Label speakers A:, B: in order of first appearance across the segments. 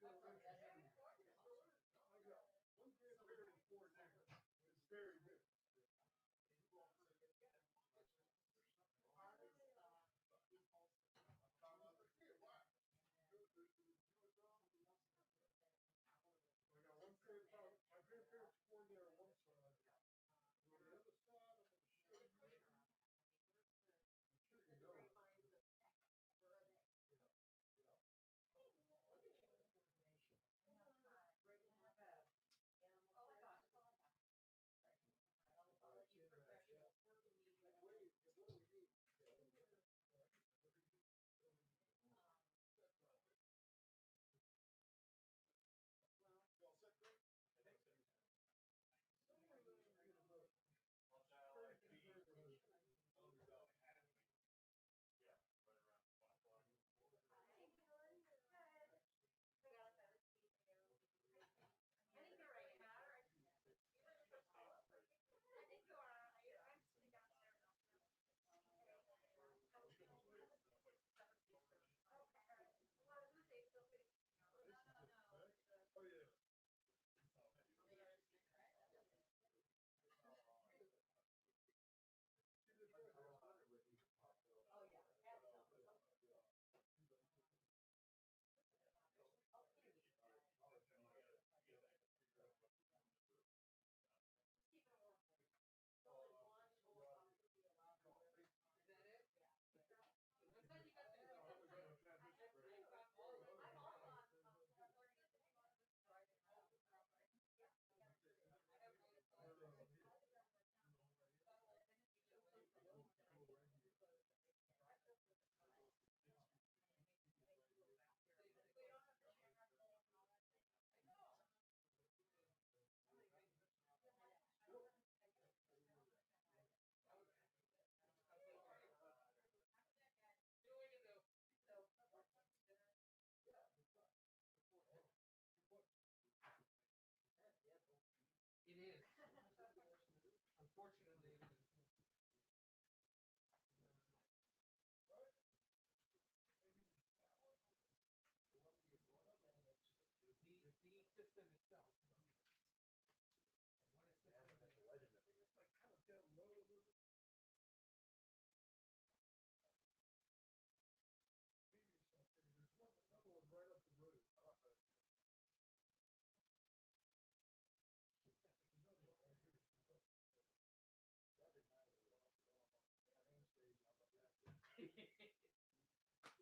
A: It is. Unfortunately, it is. The system itself. What is the legend of it? It's like kind of down low. There's another one right up the road.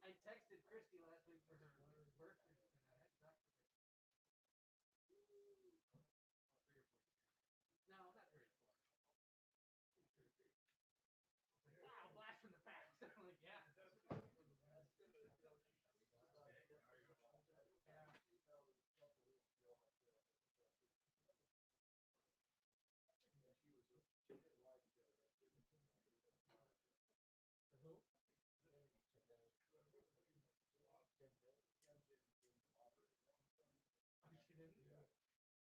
A: I texted Christy last week for her birthday, and I had to talk to her. No, not very far. Wow, blast from the past. I'm like, yeah. Who? She didn't? Yeah.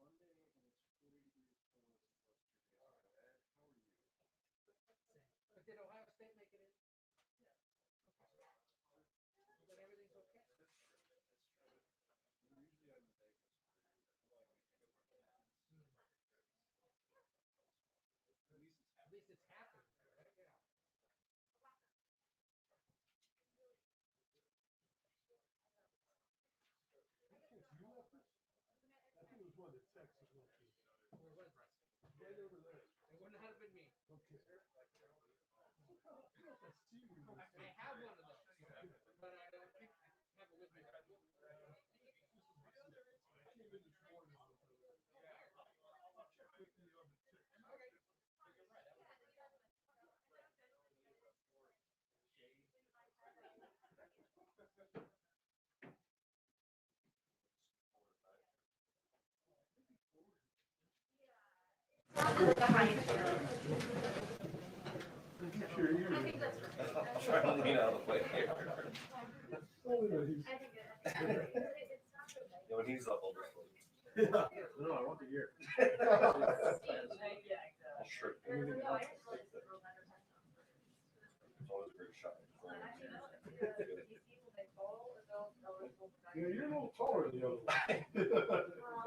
B: Monday and it's 40 degrees cold yesterday. How are you?
A: But did Ohio State make it in?
B: Yeah.
A: Then everything's okay.
B: That's true. Usually I'm in Vegas. At least it's
A: At least it's happened, right? Yeah.
C: You left us? I think it was one that Texas went to.
A: Where was it?
C: Right over there.
A: It wouldn't have been me.
C: Okay. I see you.
A: I have one of those, but I don't think I have it with me.
C: I came in this morning. I'll check with you on the ticket.
A: Okay.
C: Sure, you're.
D: I think that's right.
E: I'll try to lean out of the way here.
C: Oh, no, he's.
D: I think it's not so bad.
E: Yeah, when he's up, I'll just
B: trip. Anything else? It's always a great shot.
C: Yeah, you're a little taller than the other one.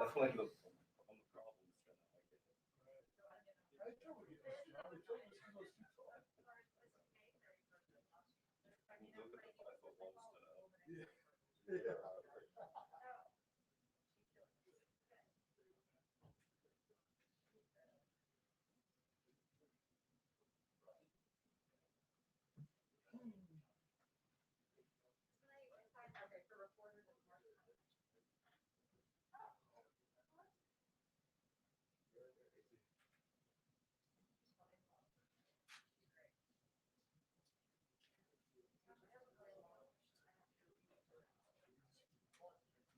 B: That's like the problem.
C: I told you this, John. I told you she was too tall. Yeah.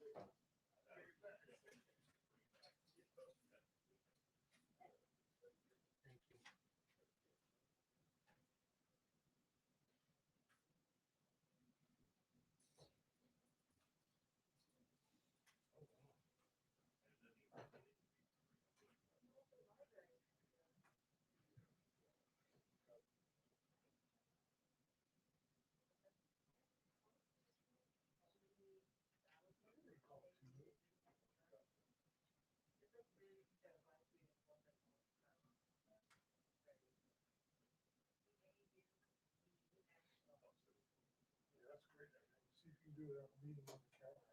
C: Yeah. That's great. See if you can do it without meeting on the camera.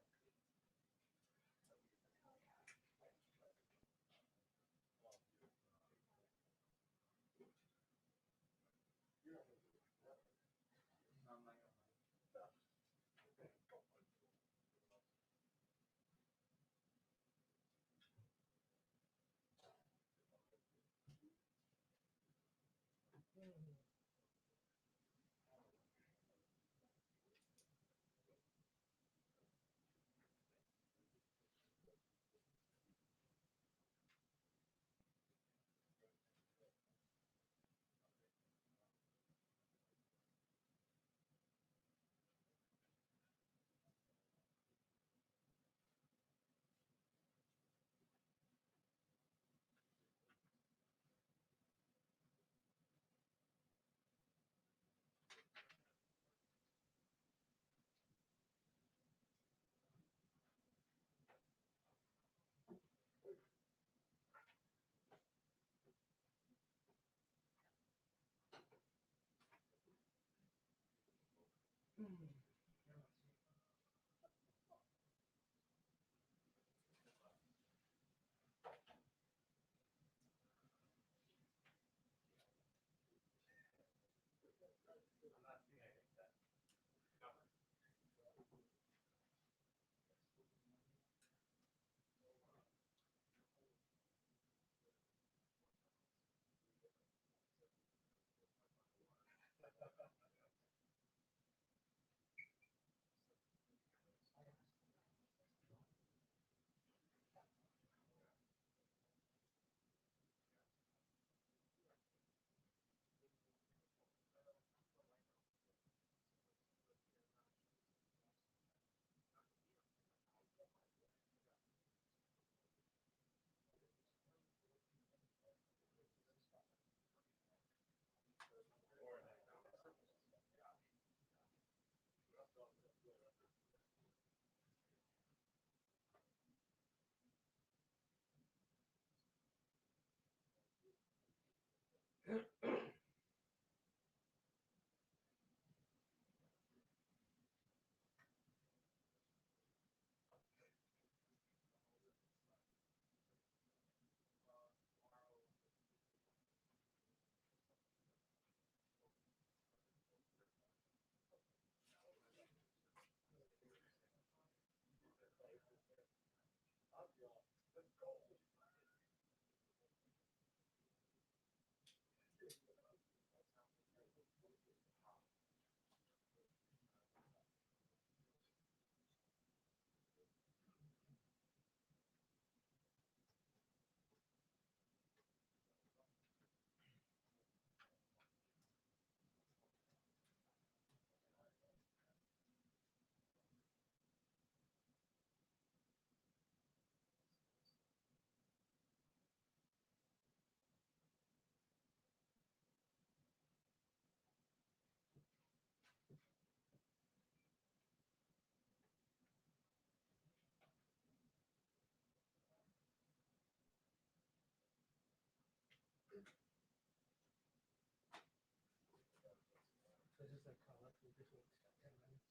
A: just like 10 minutes.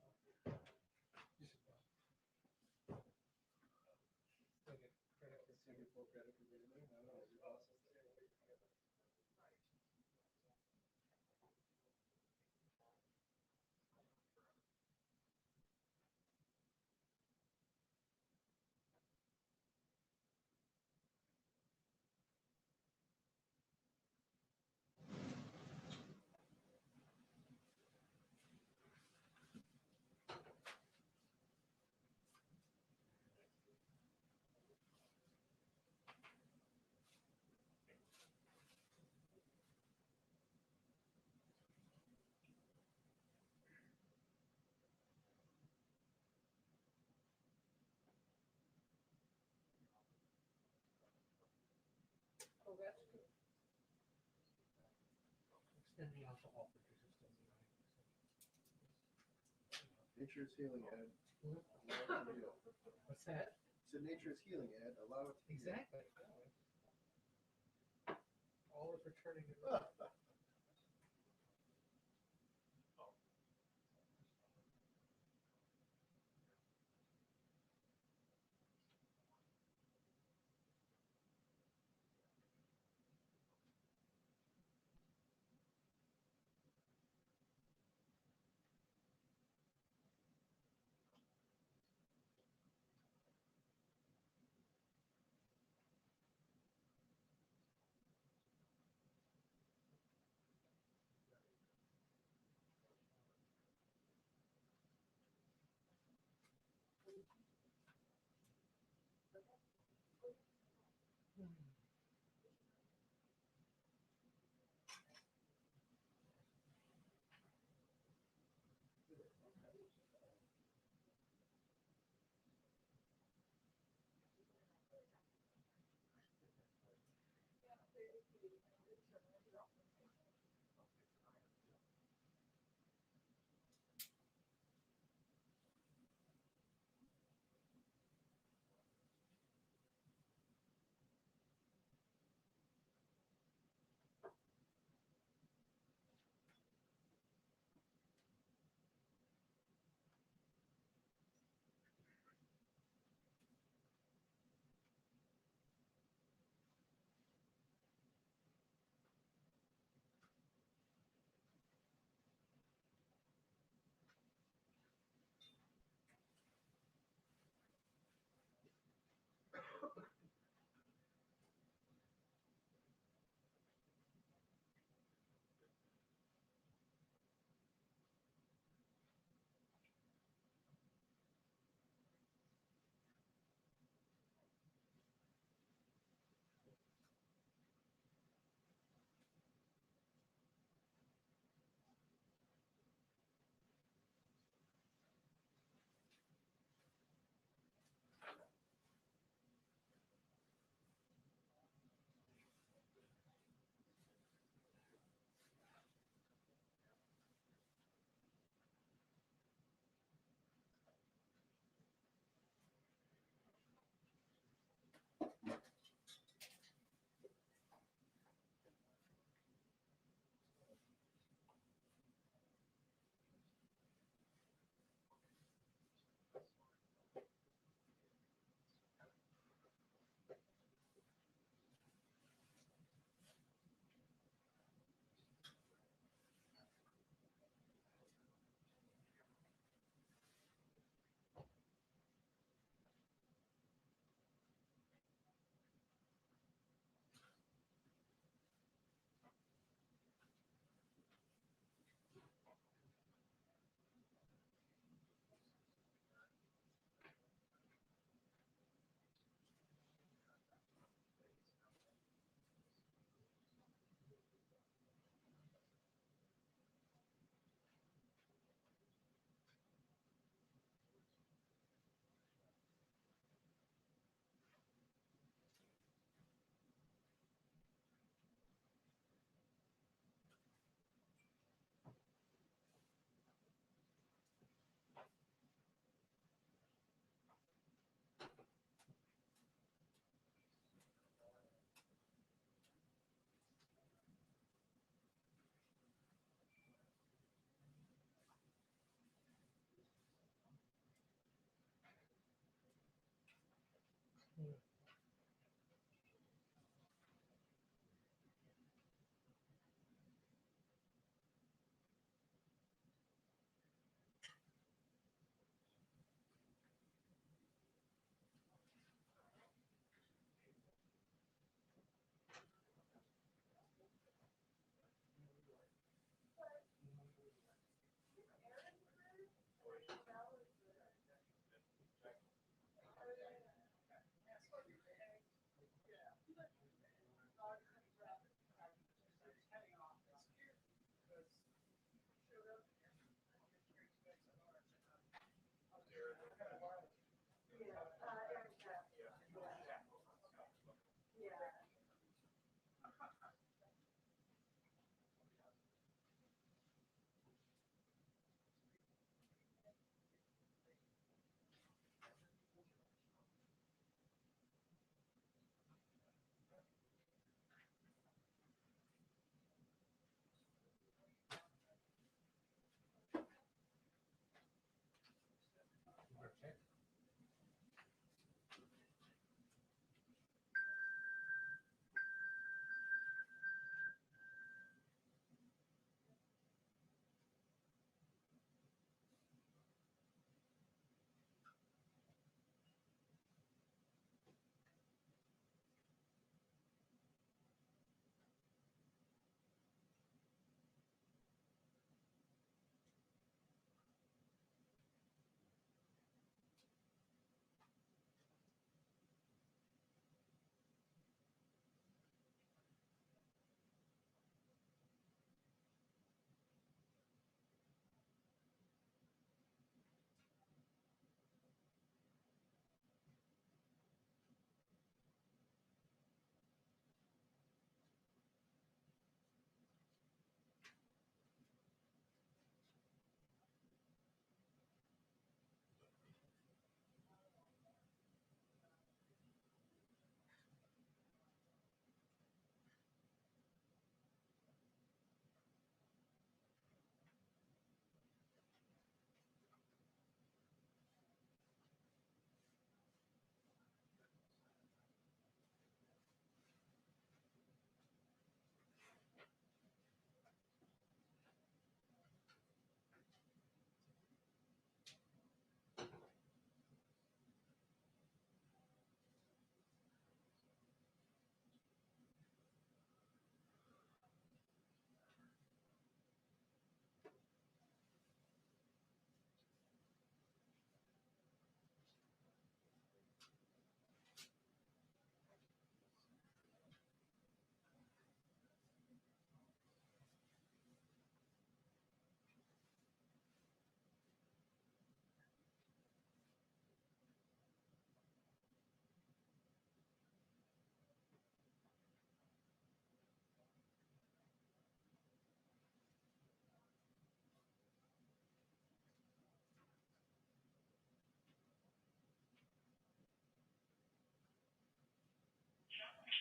A: And wash it off. Just about. Still get credit for
B: So you full credit for doing it? I don't know, your boss is there.
A: Oh, that's good. Extend the alcohol because it's still behind.
B: Nature's healing, Ed.
A: Hmm?
B: Allow it to heal.
A: What's that?
B: So nature's healing, Ed. Allow it to heal.
A: Exactly. All is returning to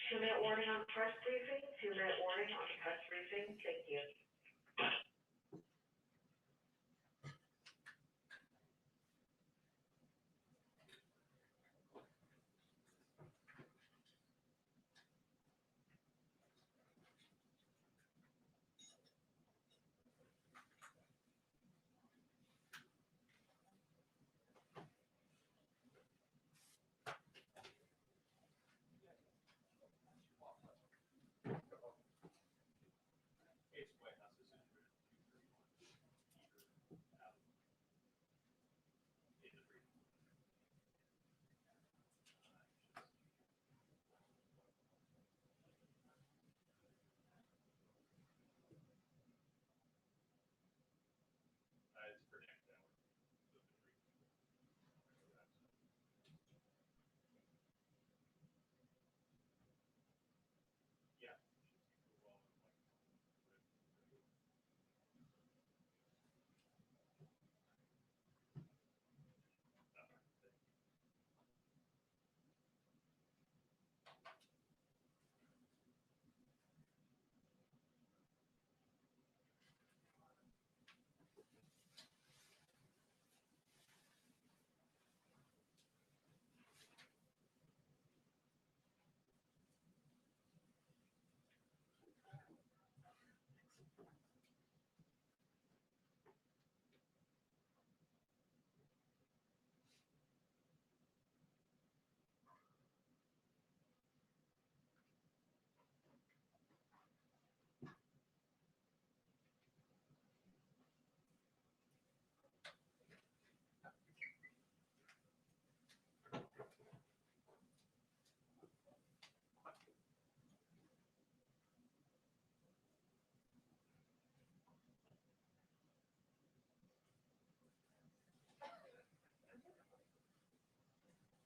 D: 2-minute warning on press briefing. 2-minute warning on press briefing. Thank you.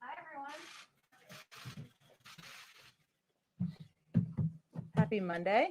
E: Hi, everyone. Happy Monday.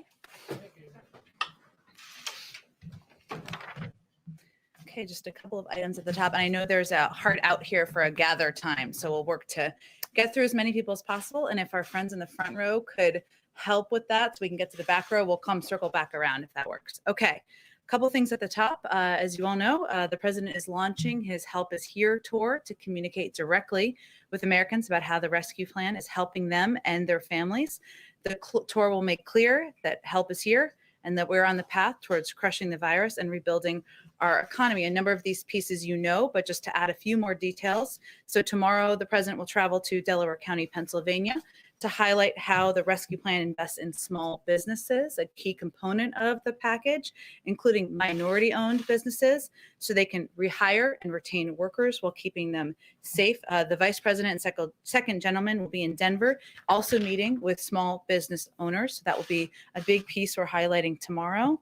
E: Okay, just a couple of items at the top. And I know there's a heart out here for a gather time, so we'll work to get through as many people as possible. And if our friends in the front row could help with that so we can get to the back row, we'll come circle back around if that works. Okay. A couple things at the top. As you all know, the president is launching his Help Is Here tour to communicate directly with Americans about how the rescue plan is helping them and their families. The tour will make clear that help is here and that we're on the path towards crushing the virus and rebuilding our economy. A number of these pieces you know, but just to add a few more details. So tomorrow, the president will travel to Delaware County, Pennsylvania, to highlight how the rescue plan invests in small businesses, a key component of the package, including minority-owned businesses, so they can rehire and retain workers while keeping them safe. The vice president and second gentleman will be in Denver, also meeting with small business owners. So that will be a big piece we're highlighting tomorrow.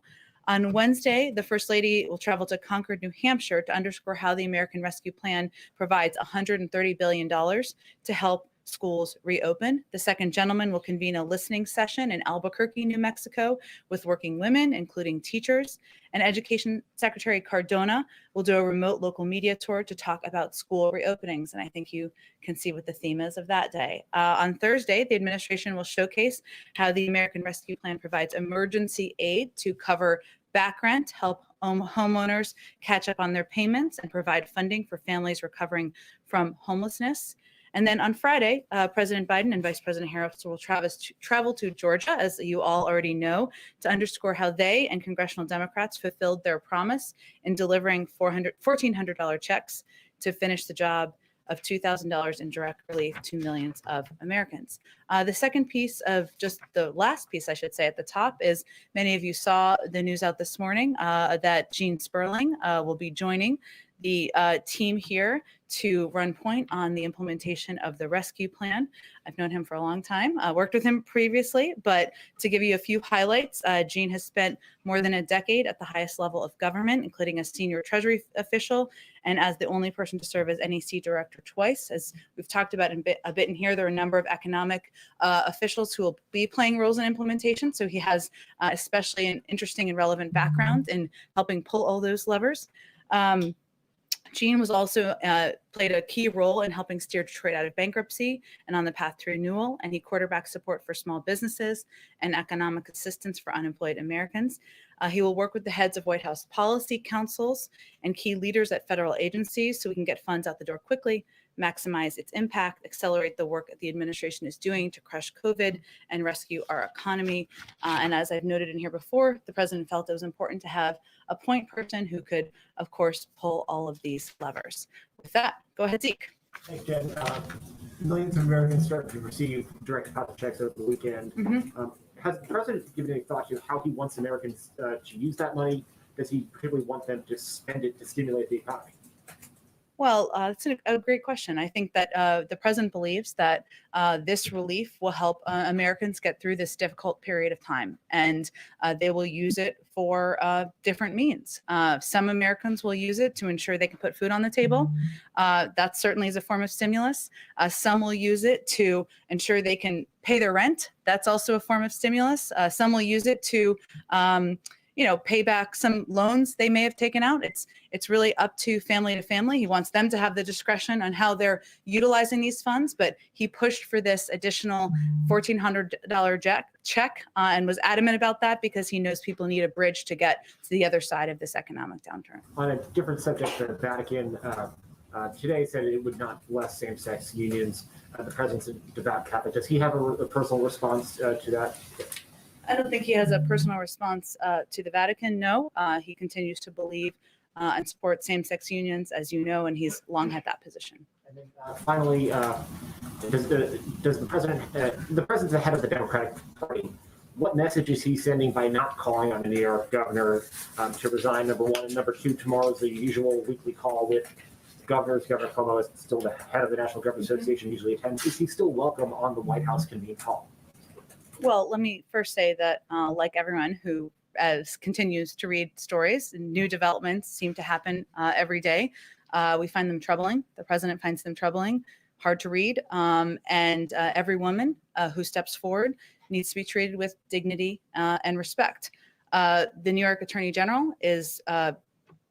E: On Wednesday, the First Lady will travel to Concord, New Hampshire to underscore how the American Rescue Plan provides $130 billion to help schools reopen. The second gentleman will convene a listening session in Albuquerque, New Mexico, with working women, including teachers. And Education Secretary Cardona will do a remote local media tour to talk about school reopenings. And I think you can see what the theme is of that day. On Thursday, the administration will showcase how the American Rescue Plan provides emergency aid to cover back rent, help homeowners catch up on their payments, and provide funding for families recovering from homelessness. And then on Friday, President Biden and Vice President Harris will travel to Georgia, as you all already know, to underscore how they and congressional Democrats fulfilled their promise in delivering $1,400 checks to finish the job of $2,000 in direct relief to millions of Americans. The second piece of just the last piece, I should say, at the top is many of you saw the news out this morning that Gene Sperling will be joining the team here to run point on the implementation of the rescue plan. I've known him for a long time, worked with him previously, but to give you a few highlights, Gene has spent more than a decade at the highest level of government, including as senior Treasury official and as the only person to serve as NEC director twice. As we've talked about a bit in here, there are a number of economic officials who will be playing roles in implementation. So he has especially an interesting and relevant background in helping pull all those levers. Gene was also played a key role in helping steer Detroit out of bankruptcy and on the path to renewal, and he quarterbacked support for small businesses and economic assistance for unemployed Americans. He will work with the heads of White House policy councils and key leaders at federal agencies so we can get funds out the door quickly, maximize its impact, accelerate the work that the administration is doing to crush COVID and rescue our economy. And as I've noted in here before, the president felt it was important to have a point person who could, of course, pull all of these levers. With that, go ahead, Zeke.
F: Thanks, Jen. Millions of Americans started to receive direct deposit checks over the weekend. Has the president given any thought to how he wants Americans to use that money? Does he particularly want them to spend it to stimulate the economy?
E: Well, that's a great question. I think that the president believes that this relief will help Americans get through this difficult period of time, and they will use it for different means. Some Americans will use it to ensure they can put food on the table. That certainly is a form of stimulus. Some will use it to ensure they can pay their rent. That's also a form of stimulus. Some will use it to pay back some loans they may have taken out. It's really up to family. He wants them to have the discretion on how they're utilizing these funds, but he pushed for this additional $1,400 check and was adamant about that because he knows people need a bridge to get to the other side of this economic downturn.
F: On a different subject, the Vatican today said it would not bless same-sex unions. The president's a devout Catholic. Does he have a personal response to that?
E: I don't think he has a personal response to the Vatican. No, he continues to believe and support same-sex unions, as you know, and he's long had that position.
F: And then finally, does the president? The president's the head of the Democratic Party. What message is he sending by not calling on the New York governor to resign? Number one, and number two, tomorrow is the usual weekly call with governors. Governor Cuomo is still the head of the National Governors Association. Usually attends. Is he still welcome on the White House convened call?
E: Well, let me first say that, like everyone who continues to read stories, new developments seem to happen every day. We find them troubling. The president finds them troubling, hard to read. And every woman who steps forward needs to be treated with dignity and respect. The New York Attorney General is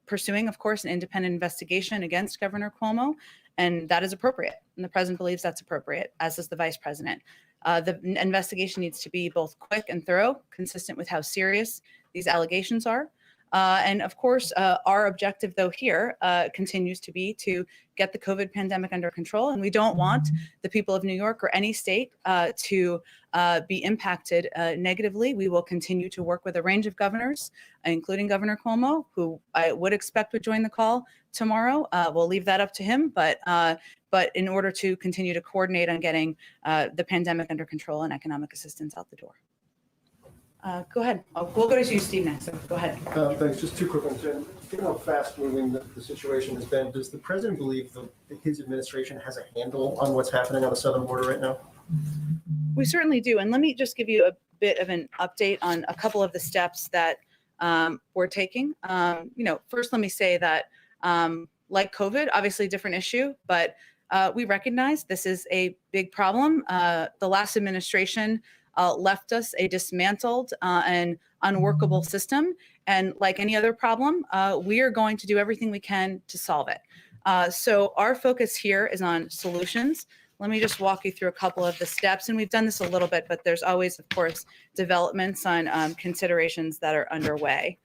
E: pursuing, of course, an independent investigation against Governor Cuomo, and that is appropriate. And the president believes that's appropriate, as does the vice president. The investigation needs to be both quick and thorough, consistent with how serious these allegations are. And of course, our objective, though, here continues to be to get the COVID pandemic under control. And we don't want the people of New York or any state to be impacted negatively. We will continue to work with a range of governors, including Governor Cuomo, who I would expect would join the call tomorrow. We'll leave that up to him. But in order to continue to coordinate on getting the pandemic under control and economic assistance out the door. Go ahead. We'll go to you, Steve, next. So go ahead.
B: Thanks. Just two quick ones. Given how fast-moving the situation has been, does the president believe that his administration has a handle on what's happening on the southern border right now?
E: We certainly do. And let me just give you a bit of an update on a couple of the steps that we're taking. First, let me say that like COVID, obviously a different issue, but we recognize this is a big problem. The last administration left us a dismantled and unworkable system. And like any other problem, we are going to do everything we can to solve it. So our focus here is on solutions. Let me just walk you through a couple of the steps. And we've done this a little bit, but there's always, of course, developments on considerations that are underway.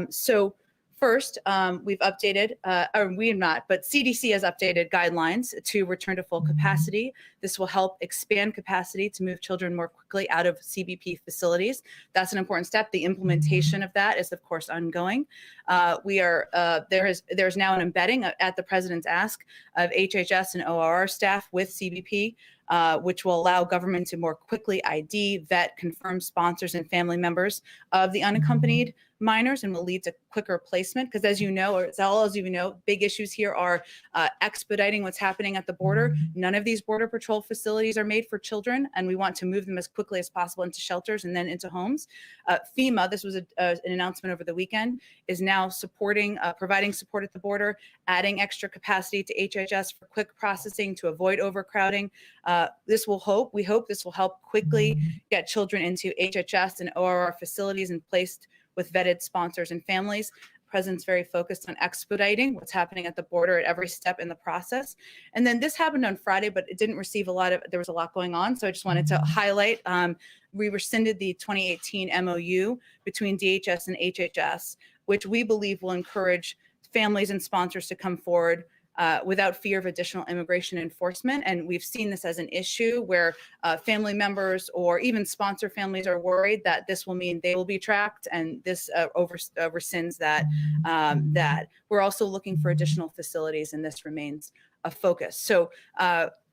E: So first, we've updated, or we have not, but CDC has updated guidelines to return to full capacity. This will help expand capacity to move children more quickly out of CBP facilities. That's an important step. The implementation of that is, of course, ongoing. There's now an embedding at the president's ask of HHS and ORR staff with CBP, which will allow government to more quickly ID, vet, confirm sponsors and family members of the unaccompanied minors, and will lead to quicker placement. Because as you know, or as all of you know, big issues here are expediting what's happening at the border. None of these Border Patrol facilities are made for children, and we want to move them as quickly as possible into shelters and then into homes. FEMA, this was an announcement over the weekend, is now providing support at the border, adding extra capacity to HHS for quick processing to avoid overcrowding. We hope this will help quickly get children into HHS and ORR facilities and placed with vetted sponsors and families. President's very focused on expediting what's happening at the border at every step in the process. And then this happened on Friday, but it didn't receive there was a lot going on. So I just wanted to highlight, we rescinded the 2018 MOU between DHS and HHS, which we believe will encourage families and sponsors to come forward without fear of additional immigration enforcement. And we've seen this as an issue where family members or even sponsor families are worried that this will mean they will be tracked, and this rescinds that. That we're also looking for additional facilities, and this remains a focus. So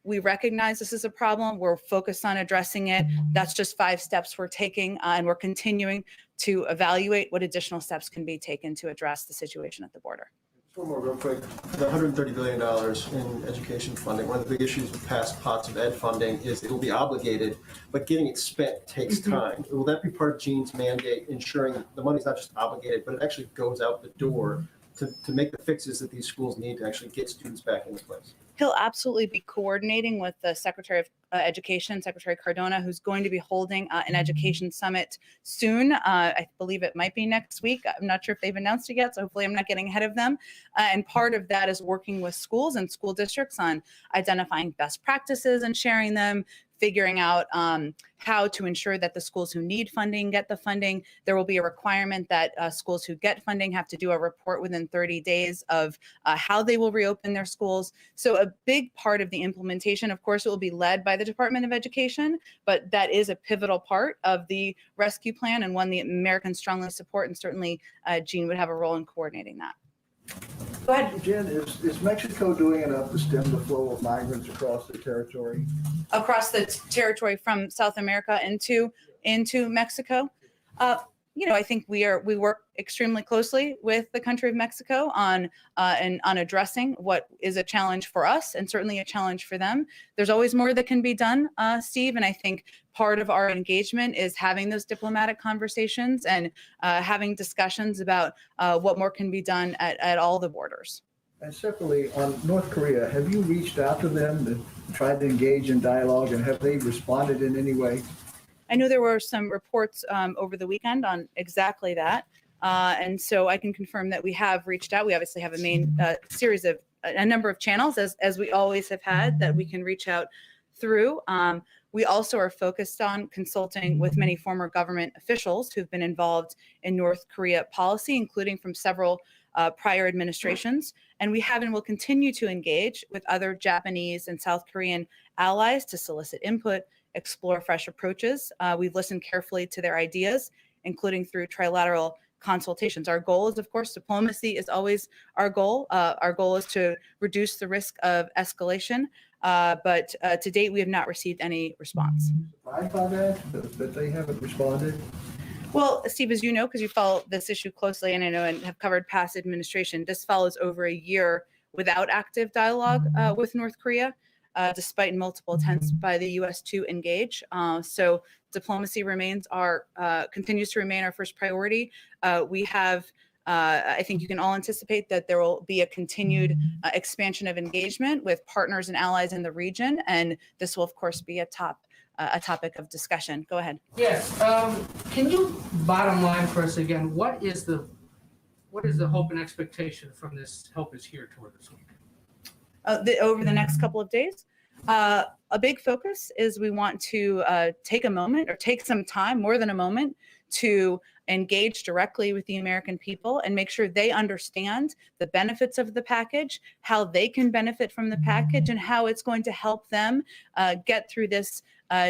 E: we recognize this is a problem. We're focused on addressing it. That's just 5 steps we're taking, and we're continuing to evaluate what additional steps can be taken to address the situation at the border.
B: One more real quick. The $130 billion in education funding, one of the big issues with past pots of ed funding is it will be obligated, but getting it spent takes time. Will that be part of Gene's mandate, ensuring that the money's not just obligated, but it actually goes out the door to make the fixes that these schools need to actually get students back into place?
E: He'll absolutely be coordinating with the Secretary of Education, Secretary Cardona, who's going to be holding an education summit soon. I believe it might be next week. I'm not sure if they've announced it yet, so hopefully I'm not getting ahead of them. And part of that is working with schools and school districts on identifying best practices and sharing them, figuring out how to ensure that the schools who need funding get the funding. There will be a requirement that schools who get funding have to do a report within 30 days of how they will reopen their schools. So a big part of the implementation, of course, it will be led by the Department of Education, but that is a pivotal part of the rescue plan and one the Americans strongly support, and certainly Gene would have a role in coordinating that.
G: Go ahead. Jen, is Mexico doing enough to stem the flow of migrants across the territory?
E: Across the territory from South America into Mexico? I think we work extremely closely with the country of Mexico on addressing what is a challenge for us and certainly a challenge for them. There's always more that can be done, Steve, and I think part of our engagement is having those diplomatic conversations and having discussions about what more can be done at all the borders.
G: And separately, on North Korea, have you reached out to them and tried to engage in dialogue, and have they responded in any way?
E: I know there were some reports over the weekend on exactly that. And so I can confirm that we have reached out. We obviously have a main series of a number of channels, as we always have had, that we can reach out through. We also are focused on consulting with many former government officials who've been involved in North Korea policy, including from several prior administrations. And we have and will continue to engage with other Japanese and South Korean allies to solicit input, explore fresh approaches. We've listened carefully to their ideas, including through trilateral consultations. Our goal is, of course, diplomacy is always our goal. Our goal is to reduce the risk of escalation, but to date, we have not received any response.
G: Surprised by that they haven't responded?
E: Well, Steve, as you know, because you follow this issue closely, and I know and have covered past administration, this follows over a year without active dialogue with North Korea. Despite multiple attempts by the U.S. to engage. So diplomacy continues to remain our first priority. We have, I think you can all anticipate that there will be a continued expansion of engagement with partners and allies in the region, and this will, of course, be a topic of discussion. Go ahead.
A: Yes, can you bottom line for us again, what is the hope and expectation from this Help Is Here tour this week?
E: Over the next couple of days. A big focus is we want to take a moment or take some time, more than a moment, to engage directly with the American people and make sure they understand the benefits of the package, how they can benefit from the package, and how it's going to help them get through this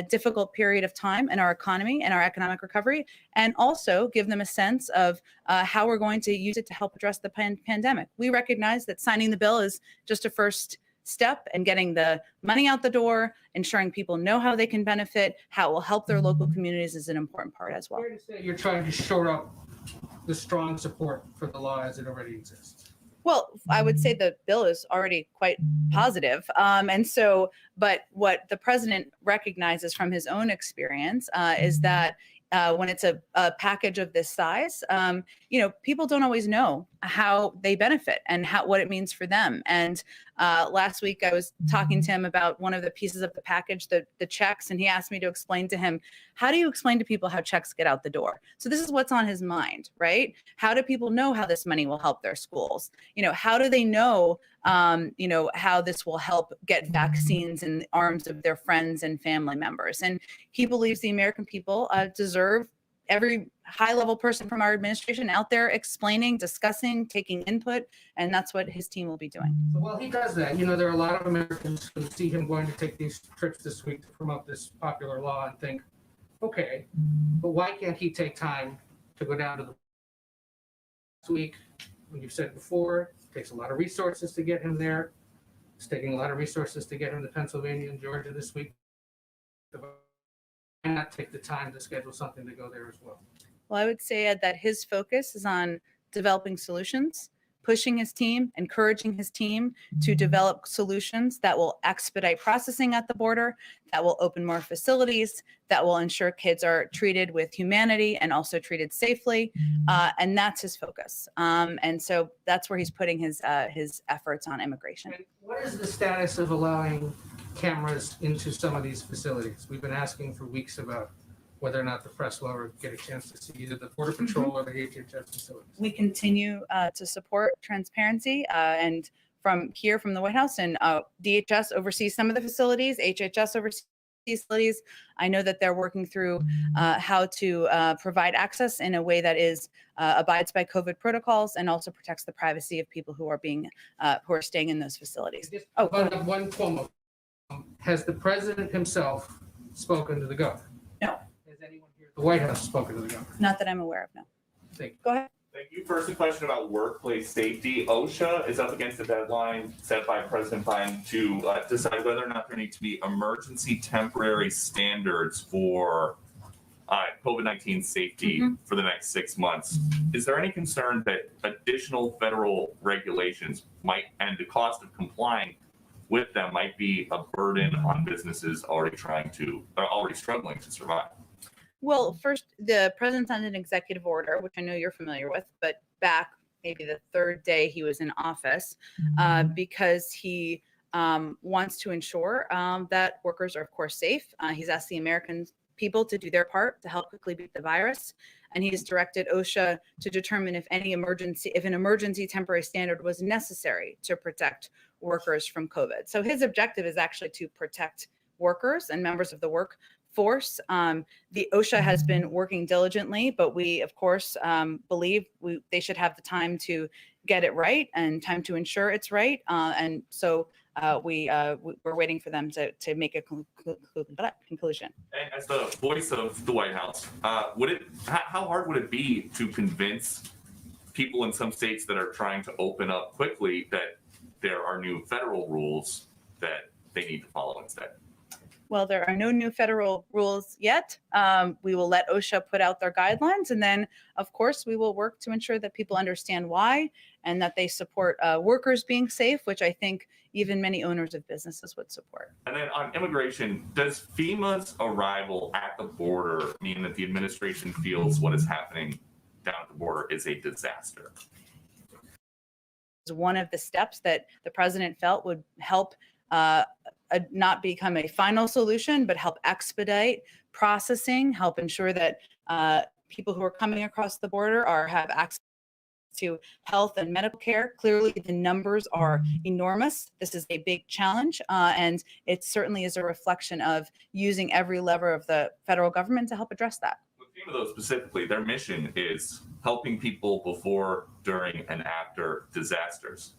E: difficult period of time in our economy and our economic recovery, and also give them a sense of how we're going to use it to help address the pandemic. We recognize that signing the bill is just a first step, and getting the money out the door, ensuring people know how they can benefit, how it will help their local communities is an important part as well.
A: Fair to say you're trying to shore up the strong support for the law as it already exists.
E: Well, I would say the bill is already quite positive. But what the president recognizes from his own experience is that when it's a package of this size, people don't always know how they benefit and what it means for them. And last week I was talking to him about one of the pieces of the package, the checks, and he asked me to explain to him, how do you explain to people how checks get out the door? So this is what's on his mind, right? How do people know how this money will help their schools? How do they know, how this will help get vaccines in the arms of their friends and family members? And he believes the American people deserve every high-level person from our administration out there explaining, discussing, taking input, and that's what his team will be doing.
A: So while he does that, there are a lot of Americans who see him going to take these trips this week to promote this popular law and think, okay, but why can't he take time to go down to the last week? When you've said before, it takes a lot of resources to get him there. It's taking a lot of resources to get him to Pennsylvania and Georgia this week. Why not take the time to schedule something to go there as well?
E: Well, I would say, Ed, that his focus is on developing solutions, pushing his team, encouraging his team to develop solutions that will expedite processing at the border, that will open more facilities, that will ensure kids are treated with humanity and also treated safely. And that's his focus. And so that's where he's putting his efforts on immigration.
A: And what is the status of allowing cameras into some of these facilities? We've been asking for weeks about whether or not the press will ever get a chance to see either the Border Patrol or the HHS facilities.
E: We continue to support transparency and from the White House, and DHS oversees some of the facilities, HHS oversees facilities. I know that they're working through how to provide access in a way that abides by COVID protocols and also protects the privacy of people who are staying in those facilities.
A: One Cuomo. Has the president himself spoken to the governor?
E: No.
A: Has anyone here at the White House spoken to the governor?
E: Not that I'm aware of, no.
A: Thank you.
E: Go ahead.
H: Thank you. First, a question about workplace safety. OSHA is up against a deadline set by President Biden to decide whether or not there need to be emergency temporary standards for COVID-19 safety for the next 6 months. Is there any concern that additional federal regulations might, and the cost of complying with them might be a burden on businesses already struggling to survive?
E: Well, first, the president signed an executive order, which I know you're familiar with, but back maybe the third day he was in office, because he wants to ensure that workers are, of course, safe. He's asked the American people to do their part to help quickly beat the virus. And he has directed OSHA to determine if an emergency temporary standard was necessary to protect workers from COVID. So his objective is actually to protect workers and members of the workforce. The OSHA has been working diligently, but we, of course, believe they should have the time to get it right and time to ensure it's right. And so we're waiting for them to make a conclusion.
H: And as the voice of the White House, how hard would it be to convince people in some states that are trying to open up quickly that there are new federal rules that they need to follow instead?
E: Well, there are no new federal rules yet. We will let OSHA put out their guidelines. And then, of course, we will work to ensure that people understand why and that they support workers being safe, which I think even many owners of businesses would support.
H: And then on immigration, does FEMA's arrival at the border mean that the administration feels what is happening down at the border is a disaster?
E: One of the steps that the president felt would help not become a final solution, but help expedite processing, help ensure that people who are coming across the border have access to health and medical care. Clearly, the numbers are enormous. This is a big challenge, and it certainly is a reflection of using every lever of the federal government to help address that.
H: With FEMA, though, specifically, their mission is helping people before, during, and after disasters.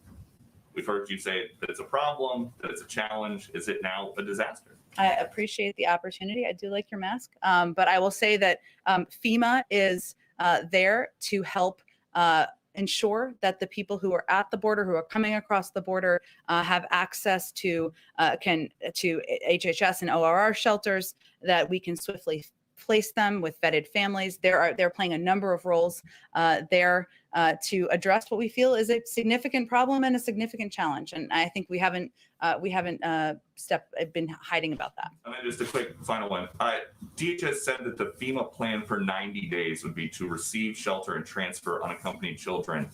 H: We've heard you say that it's a problem, that it's a challenge. Is it now a disaster?
E: I appreciate the opportunity. I do like your mask. But I will say that FEMA is there to help ensure that the people who are at the border, who are coming across the border, have access to HHS and ORR shelters that we can swiftly placed them with vetted families. They're playing a number of roles there to address what we feel is a significant problem and a significant challenge. And I think we haven't been hiding about that.
H: And then just a quick final one. DHS said that the FEMA plan for 90 days would be to receive, shelter, and transfer unaccompanied children.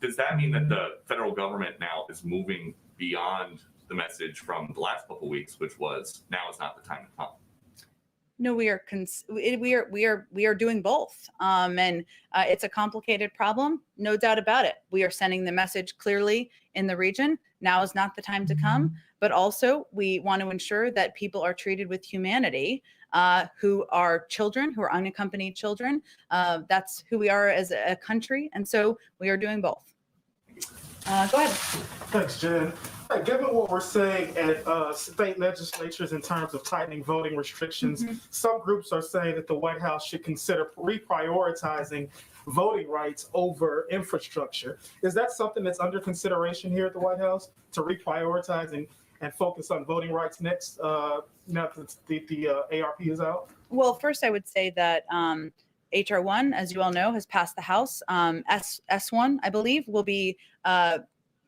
H: Does that mean that the federal government now is moving beyond the message from the last couple of weeks, which was now is not the time to come?
E: No, we are doing both, and it's a complicated problem, no doubt about it. We are sending the message clearly in the region. Now is not the time to come, but also we want to ensure that people are treated with humanity, who are children, who are unaccompanied children. That's who we are as a country, and so we are doing both. Go ahead.
C: Thanks, Jen. Given what we're saying at state legislatures in terms of tightening voting restrictions, some groups are saying that the White House should consider reprioritizing voting rights over infrastructure. Is that something that's under consideration here at the White House, to reprioritize and focus on voting rights next, now that the ARP is out?
E: Well, first I would say that HR 1, as you all know, has passed the House. S1, I believe, will be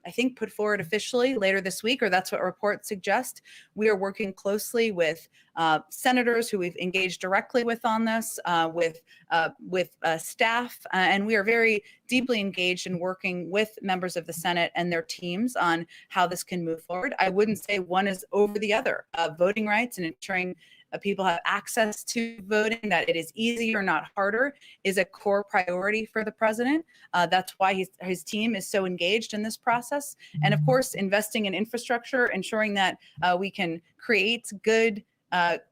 E: I think put forward officially later this week, or that's what reports suggest. We are working closely with senators who we've engaged directly with on this, with staff, and we are very deeply engaged in working with members of the Senate and their teams on how this can move forward. I wouldn't say one is over the other. Voting rights and ensuring people have access to voting, that it is easier, not harder, is a core priority for the president. That's why his team is so engaged in this process. And of course, investing in infrastructure, ensuring that we can create good,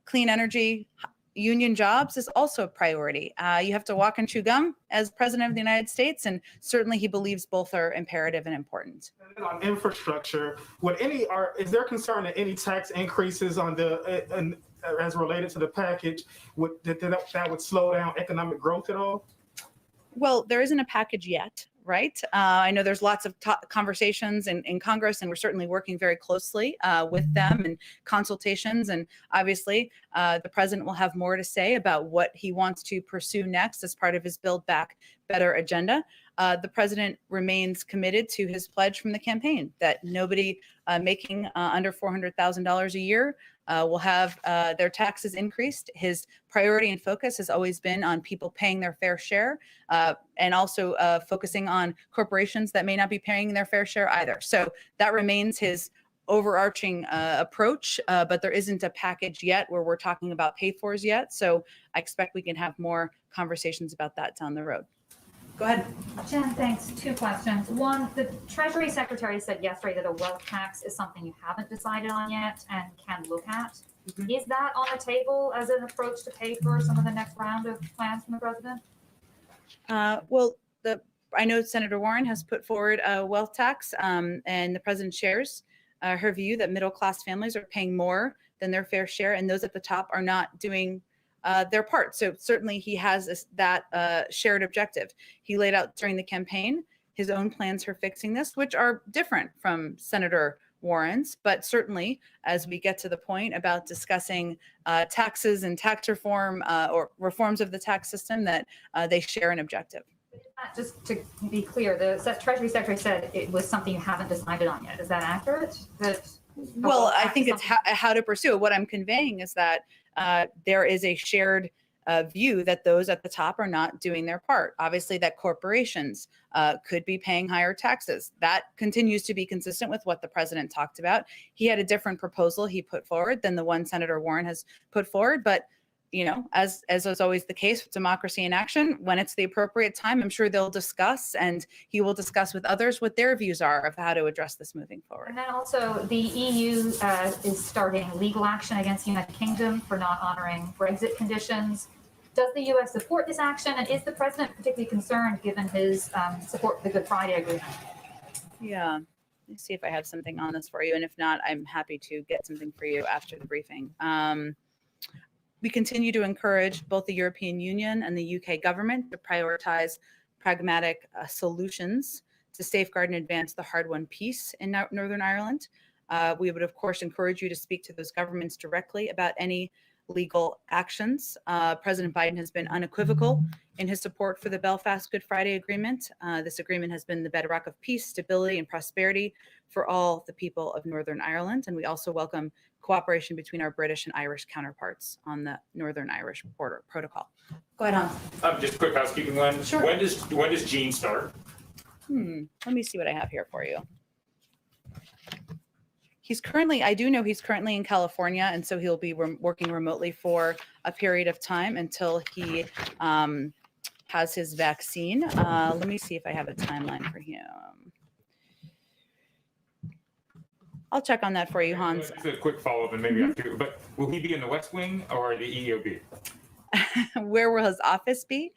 E: clean energy, union jobs is also a priority. You have to walk and chew gum as president of the United States, and certainly he believes both are imperative and important.
C: And then on infrastructure, is there concern that any tax increases on as related to the package that would slow down economic growth at all?
E: Well, there isn't a package yet, right? I know there's lots of conversations in Congress, and we're certainly working very closely with them and consultations. And obviously, the president will have more to say about what he wants to pursue next as part of his Build Back Better agenda. The president remains committed to his pledge from the campaign that nobody making under $400,000 a year will have their taxes increased. His priority and focus has always been on people paying their fair share, and also focusing on corporations that may not be paying their fair share either. So that remains his overarching approach, but there isn't a package yet where we're talking about pay-fors yet. So I expect we can have more conversations about that down the road. Go ahead.
I: Jen, thanks. Two questions. One, the Treasury Secretary said yesterday that a wealth tax is something you haven't decided on yet and can look at. Is that on the table as an approach to pay for some of the next round of plans from the president?
E: Well, I know Senator Warren has put forward a wealth tax, and the president shares her view that middle-class families are paying more than their fair share, and those at the top are not doing their part. So certainly he has that shared objective. He laid out during the campaign his own plans for fixing this, which are different from Senator Warren's. But certainly, as we get to the point about discussing taxes and tax reform or reforms of the tax system, that they share an objective.
I: Just to be clear, the Treasury Secretary said it was something you haven't decided on yet. Is that accurate?
E: Well, I think it's how to pursue it. What I'm conveying is that there is a shared view that those at the top are not doing their part. Obviously, that corporations could be paying higher taxes. That continues to be consistent with what the president talked about. He had a different proposal he put forward than the one Senator Warren has put forward. But, you know, as is always the case with democracy in action, when it's the appropriate time, I'm sure they'll discuss, and he will discuss with others what their views are of how to address this moving forward.
I: And then also the EU is starting legal action against the United Kingdom for not honoring Brexit conditions. Does the US support this action, and is the president particularly concerned given his support for the Good Friday Agreement?
E: Yeah, let me see if I have something on this for you, and if not, I'm happy to get something for you after the briefing. We continue to encourage both the European Union and the UK government to prioritize pragmatic solutions to safeguard and advance the hard-won peace in Northern Ireland. We would, of course, encourage you to speak to those governments directly about any legal actions. President Biden has been unequivocal in his support for the Belfast Good Friday Agreement. This agreement has been the bedrock of peace, stability, and prosperity for all the people of Northern Ireland. And we also welcome cooperation between our British and Irish counterparts on the Northern Irish Border Protocol. Go ahead, Hans.
J: Just a quick housekeeping one.
E: Sure.
J: When does Gene start?
E: Let me see what I have here for you. I do know he's currently in California, and so he'll be working remotely for a period of time until he has his vaccine. Let me see if I have a timeline for him. I'll check on that for you, Hans.
J: Just a quick follow-up, and maybe after, but will he be in the West Wing or the EOB?
E: Where will his office be?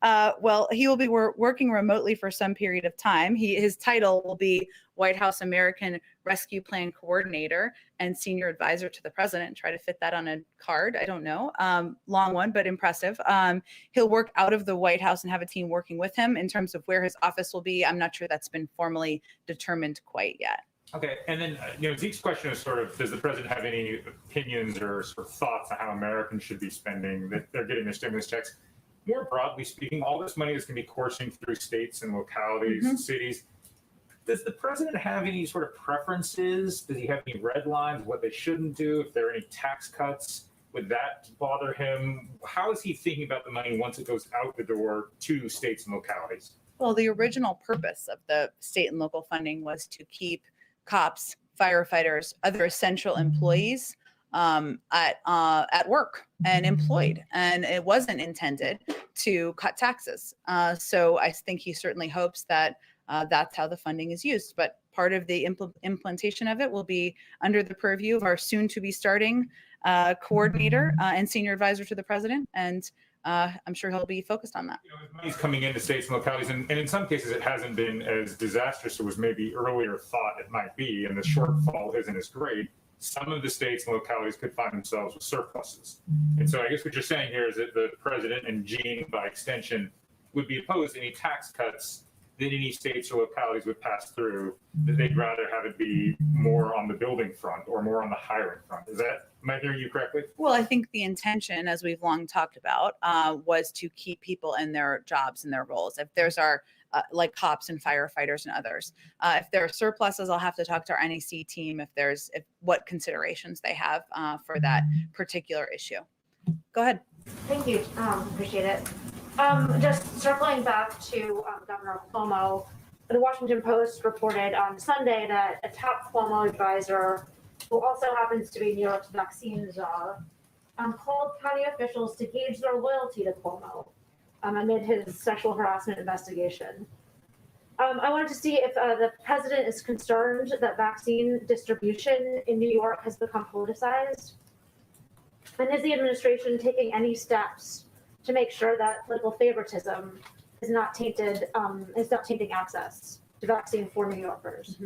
E: Well, he will be working remotely for some period of time. His title will be White House American Rescue Plan Coordinator and Senior Advisor to the President. Try to fit that on a card. I don't know. Long one, but impressive. He'll work out of the White House and have a team working with him. In terms of where his office will be, I'm not sure that's been formally determined quite yet.
J: Okay, and then Zeke's question is sort of, does the president have any opinions or sort of thoughts on how Americans should be spending that they're getting their stimulus checks? More broadly speaking, all this money is going to be coursing through states and localities and cities. Does the president have any sort of preferences? Does he have any red lines, what they shouldn't do? If there are any tax cuts, would that bother him? How is he thinking about the money once it goes out the door to states and localities?
E: Well, the original purpose of the state and local funding was to keep cops, firefighters, other essential employees at work and employed, and it wasn't intended to cut taxes. So I think he certainly hopes that that's how the funding is used. But part of the implementation of it will be under the purview of our soon-to-be starting coordinator and senior advisor to the president, and I'm sure he'll be focused on that.
J: Money's coming into states and localities, and in some cases it hasn't been as disastrous as was maybe earlier thought it might be, and the shortfall isn't as great. Some of the states and localities could find themselves with surpluses. And so I guess what you're saying here is that the president and Gene, by extension, would be opposed to any tax cuts that any states or localities would pass through, that they'd rather have it be more on the building front or more on the hiring front. Am I hearing you correctly?
E: Well, I think the intention, as we've long talked about, was to keep people in their jobs and their roles. If there's like cops and firefighters and others, if there are surpluses, I'll have to talk to our NEC team if what considerations they have for that particular issue. Go ahead.
K: Thank you. Appreciate it. Just circling back to Governor Cuomo, the Washington Post reported on Sunday that a top Cuomo advisor, who also happens to be New York's vaccine czar, called county officials to gauge their loyalty to Cuomo amid his sexual harassment investigation. I wanted to see if the president is concerned that vaccine distribution in New York has become politicized, and is the administration taking any steps to make sure that political favoritism is not tainting access to vaccine for New Yorkers?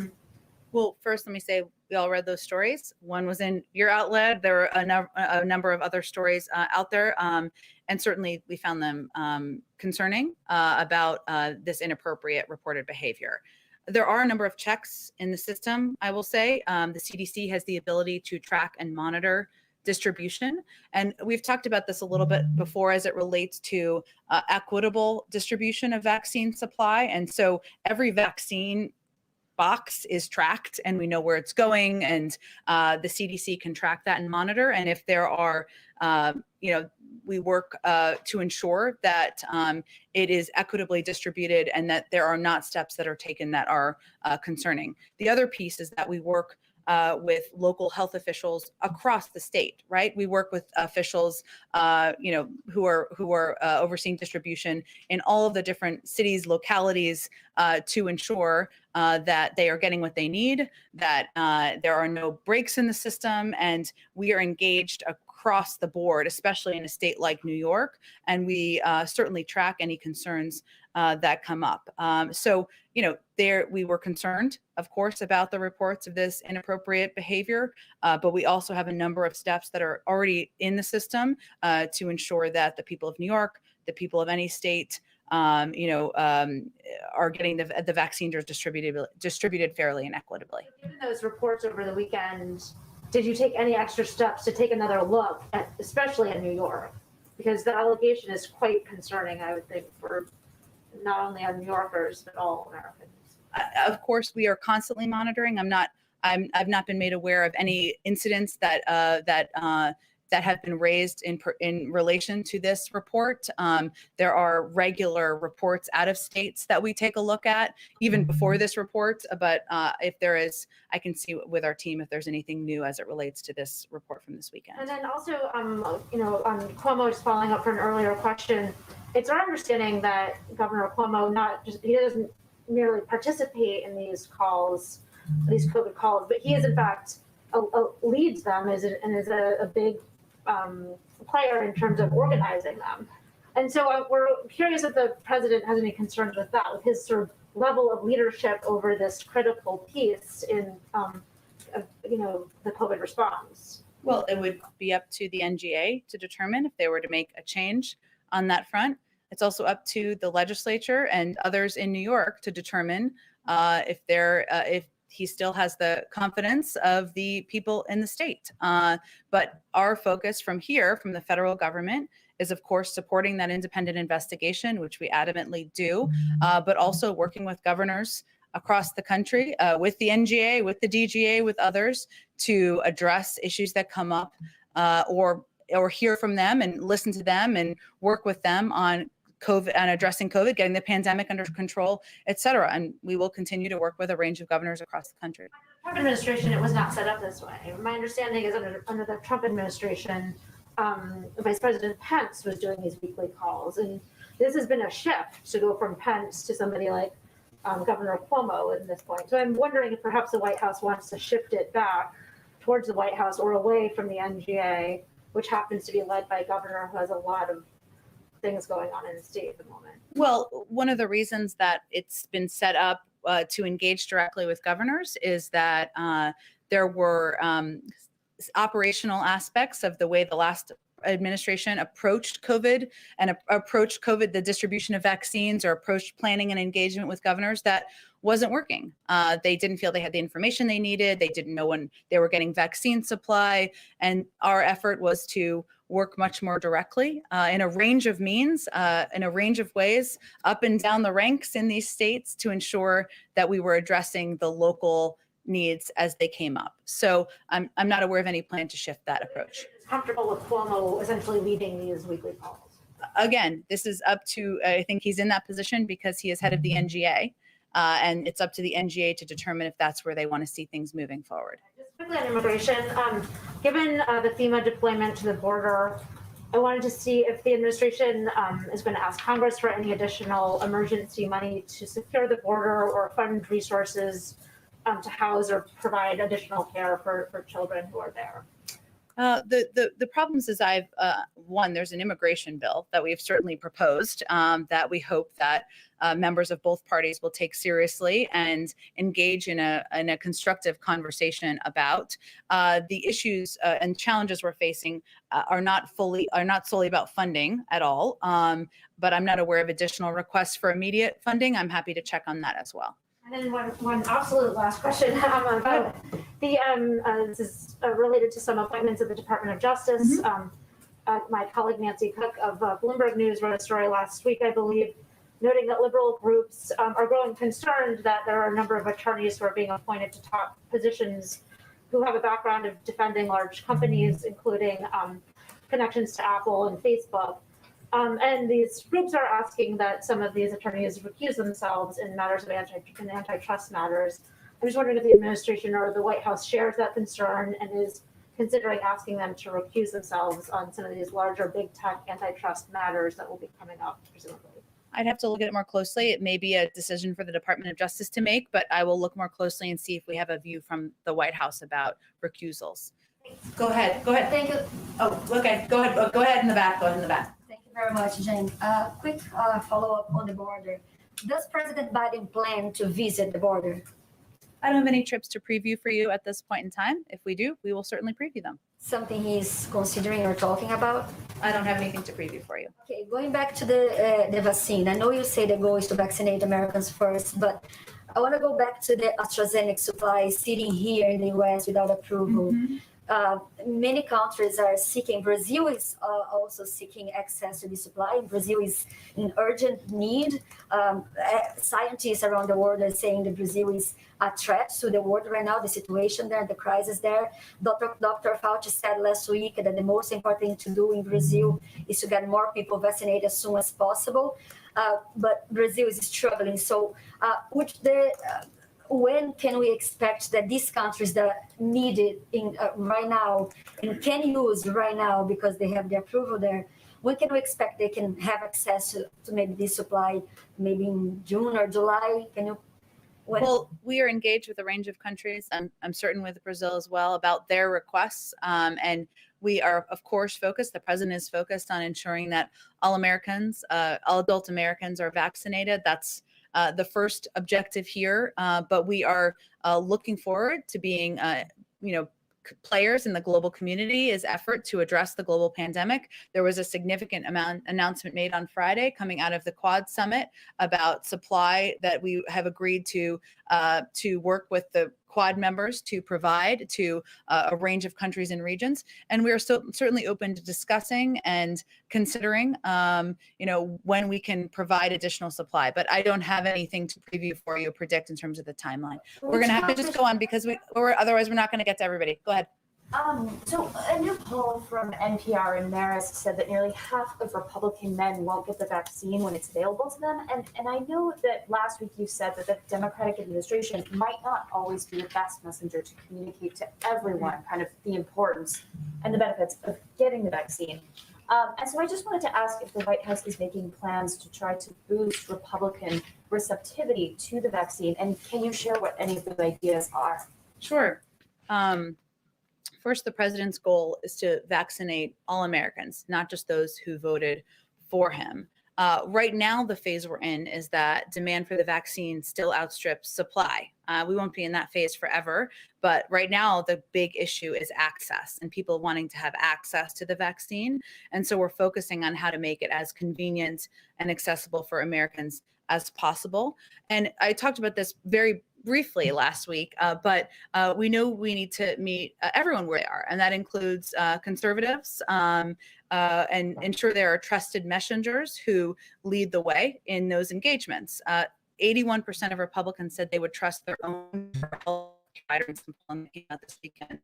E: Well, first, let me say we all read those stories. One was in your outlet. There were a number of other stories out there, and certainly we found them concerning about this inappropriate reported behavior. There are a number of checks in the system, I will say. The CDC has the ability to track and monitor distribution. And we've talked about this a little bit before as it relates to equitable distribution of vaccine supply. And so every vaccine box is tracked and we know where it's going, and the CDC can track that and monitor. And if there are, we work to ensure that it is equitably distributed and that there are not steps that are taken that are concerning. The other piece is that we work with local health officials across the state, right? We work with officials, who are overseeing distribution in all of the different cities, localities, to ensure that they are getting what they need, that there are no breaks in the system, and we are engaged across the board, especially in a state like New York, and we certainly track any concerns that come up. There we were concerned, of course, about the reports of this inappropriate behavior, but we also have a number of steps that are already in the system to ensure that the people of New York, the people of any state, are getting the vaccines distributed fairly and equitably.
K: Given those reports over the weekend, did you take any extra steps to take another look at, especially in New York? Because the allegation is quite concerning, I would think, for not only on New Yorkers, but all Americans.
E: Of course, we are constantly monitoring. I've not been made aware of any incidents that have been raised in relation to this report. There are regular reports out of states that we take a look at, even before this report. But if there is, I can see with our team if there's anything new as it relates to this report from this weekend.
K: And then also, on Cuomo, just following up from an earlier question, it's our understanding that Governor Cuomo he doesn't merely participate in these calls, these COVID calls, but he is in fact leads them and is a big player in terms of organizing them. And so we're curious if the president has any concerns with that, with his sort of level of leadership over this critical piece in, the COVID response.
E: Well, it would be up to the NGA to determine if they were to make a change on that front. It's also up to the legislature and others in New York to determine if he still has the confidence of the people in the state. But our focus from here, from the federal government, is of course supporting that independent investigation, which we adamantly do, but also working with governors across the country, with the NGA, with the DGA, with others, to address issues that come up, or hear from them and listen to them and work with them on COVID and addressing COVID, getting the pandemic under control, et cetera. And we will continue to work with a range of governors across the country.
K: Trump administration, it was not set up this way. My understanding is under the Trump administration, Vice President Pence was doing these weekly calls. And this has been a shift to go from Pence to somebody like Governor Cuomo at this point. So I'm wondering if perhaps the White House wants to shift it back towards the White House or away from the NGA, which happens to be led by a governor who has a lot of things going on in the state at the moment.
E: Well, one of the reasons that it's been set up to engage directly with governors is that there were operational aspects of the way the last administration approached COVID and approached COVID, the distribution of vaccines, or approached planning and engagement with governors that wasn't working. They didn't feel they had the information they needed. They didn't know when they were getting vaccine supply. And our effort was to work much more directly in a range of means, in a range of ways, up and down the ranks in these states to ensure that we were addressing the local needs as they came up. So I'm not aware of any plan to shift that approach.
K: Comfortable with Cuomo essentially leading these weekly calls?
E: Again, this is up to, I think he's in that position because he is head of the NGA, and it's up to the NGA to determine if that's where they want to see things moving forward.
K: Just quickly on immigration, given the FEMA deployment to the border, I wanted to see if the administration is going to ask Congress for any additional emergency money to secure the border or fund resources to house or provide additional care for children who are there.
E: The problems is there's an immigration bill that we've certainly proposed that we hope that members of both parties will take seriously and engage in a constructive conversation about. The issues and challenges we're facing are not solely about funding at all, but I'm not aware of additional requests for immediate funding. I'm happy to check on that as well.
K: And then one absolute last question about this is related to some appointments at the Department of Justice. My colleague Nancy Cook of Bloomberg News wrote a story last week, I believe, noting that liberal groups are growing concerned that there are a number of attorneys who are being appointed to top positions who have a background of defending large companies, including connections to Apple and Facebook. And these groups are asking that some of these attorneys recuse themselves in matters of antitrust matters. I'm just wondering if the administration or the White House shares that concern and is considering asking them to recuse themselves on some of these larger big tech antitrust matters that will be coming up, presumably.
E: I'd have to look at it more closely. It may be a decision for the Department of Justice to make, but I will look more closely and see if we have a view from the White House about recusals. Go ahead.
L: Thank you.
E: Oh, okay. Go ahead in the back. Go ahead in the back.
L: Thank you very much, Jane. Quick follow-up on the border. Does President Biden plan to visit the border?
E: I don't have any trips to preview for you at this point in time. If we do, we will certainly preview them.
L: Something he's considering or talking about?
E: I don't have anything to preview for you.
L: Okay, going back to the vaccine. I know you say the goal is to vaccinate Americans first, but I want to go back to the AstraZeneca supply sitting here in the U.S. without approval. many countries are seeking, Brazil is also seeking access to the supply. Brazil is in urgent need. Scientists around the world are saying that Brazil is a threat to the world right now, the situation there, the crisis there. Dr. Fauci said last week that the most important thing to do in Brazil is to get more people vaccinated as soon as possible. But Brazil is struggling. So when can we expect that these countries that need it right now and can use right now because they have the approval there, when can we expect they can have access to maybe this supply, maybe in June or July?
E: Well, we are engaged with a range of countries. I'm certain with Brazil as well about their requests. And we are, of course, focused. The president is focused on ensuring that all Americans, all adult Americans are vaccinated. That's the first objective here. But we are looking forward to being, players in the global community's effort to address the global pandemic. There was a significant announcement made on Friday coming out of the Quad Summit about supply that we have agreed to work with the Quad members to provide to a range of countries and regions. And we are certainly open to discussing and considering, when we can provide additional supply. But I don't have anything to preview for you, predict in terms of the timeline. We're going to have to just go on because otherwise we're not going to get to everybody. Go ahead.
M: So a new poll from NPR and Marist said that nearly half of Republican men won't get the vaccine when it's available to them. And I know that last week you said that the Democratic administration might not always be the best messenger to communicate to everyone kind of the importance and the benefits of getting the vaccine. And so I just wanted to ask if the White House is making plans to try to boost Republican receptivity to the vaccine. And can you share what any of those ideas are?
E: Sure. First, the president's goal is to vaccinate all Americans, not just those who voted for him. Right now, the phase we're in is that demand for the vaccine still outstrips supply. We won't be in that phase forever, but right now the big issue is access and people wanting to have access to the vaccine. And so we're focusing on how to make it as convenient and accessible for Americans as possible. And I talked about this very briefly last week, but we know we need to meet everyone where they are, and that includes conservatives and ensure there are trusted messengers who lead the way in those engagements. 81% of Republicans said they would trust their own health provider this weekend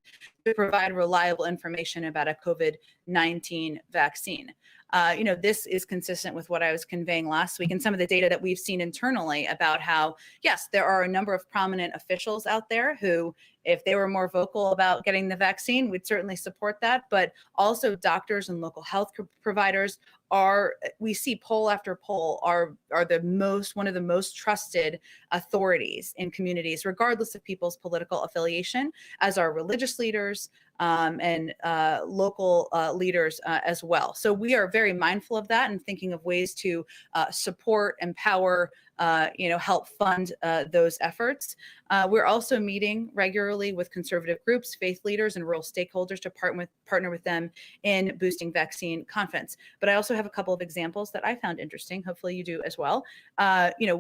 E: to provide reliable information about a COVID-19 vaccine. This is consistent with what I was conveying last week and some of the data that we've seen internally about how, yes, there are a number of prominent officials out there who, if they were more vocal about getting the vaccine, we'd certainly support that. But also doctors and local health providers we see poll after poll are one of the most trusted authorities in communities, regardless of people's political affiliation, as are religious leaders and local leaders as well. So we are very mindful of that and thinking of ways to support, empower, help fund those efforts. We're also meeting regularly with conservative groups, faith leaders, and rural stakeholders to partner with them in boosting vaccine confidence. But I also have a couple of examples that I found interesting. Hopefully you do as well.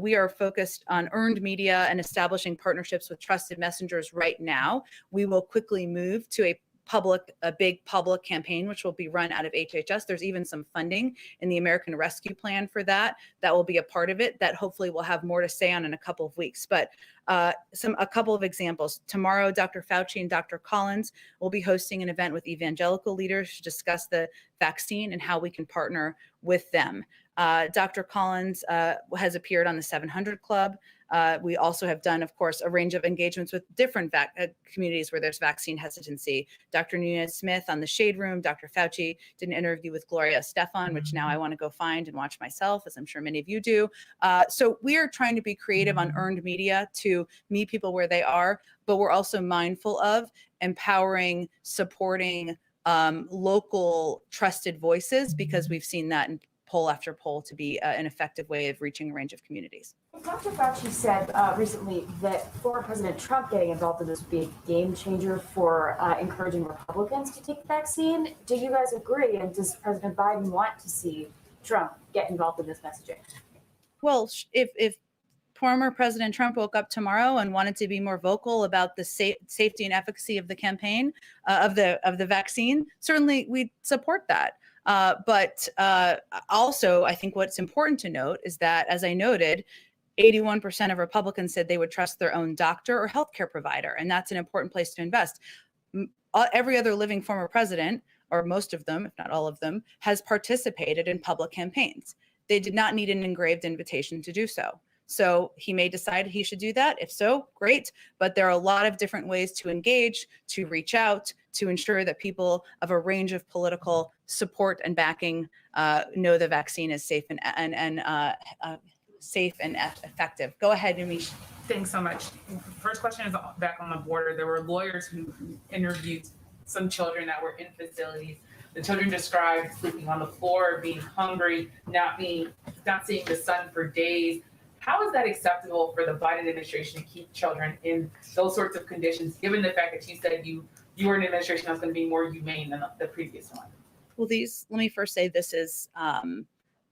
E: We are focused on earned media and establishing partnerships with trusted messengers right now. We will quickly move to a big public campaign, which will be run out of HHS. There's even some funding in the American Rescue Plan for that will be a part of it that hopefully we'll have more to say on in a couple of weeks. But a couple of examples. Tomorrow, Dr. Fauci and Dr. Collins will be hosting an event with evangelical leaders to discuss the vaccine and how we can partner with them. Dr. Collins has appeared on the 700 Club. We also have done, of course, a range of engagements with different communities where there's vaccine hesitancy. Dr. Nunez-Smith on the Shade Room. Dr. Fauci did an interview with Gloria Estefan, which now I want to go find and watch myself, as I'm sure many of you do. So we are trying to be creative on earned media to meet people where they are, but we're also mindful of empowering, supporting local trusted voices, because we've seen that in poll after poll to be an effective way of reaching a range of communities.
M: Dr. Fauci said recently that former President Trump getting involved in this would be a game changer for encouraging Republicans to take the vaccine. Do you guys agree? And does President Biden want to see Trump get involved in this messaging?
E: Well, if former President Trump woke up tomorrow and wanted to be more vocal about the safety and efficacy of the campaign of the vaccine, certainly we'd support that. But also, I think what's important to note is that, as I noted, 81% of Republicans said they would trust their own doctor or healthcare provider, and that's an important place to invest. Every other living former president, or most of them, if not all of them, has participated in public campaigns. They did not need an engraved invitation to do so. So he may decide he should do that. If so, great. But there are a lot of different ways to engage, to reach out, to ensure that people of a range of political support and backing know the vaccine is safe and effective. Go ahead, Amish.
N: Thanks so much. First question is back on the border. There were lawyers who interviewed some children that were in facilities. The children described sleeping on the floor, being hungry, not seeing the sun for days. How is that acceptable for the Biden administration to keep children in those sorts of conditions, given the fact that you said you were in an administration that was going to be more humane than the previous one?
E: Well, let me first say this is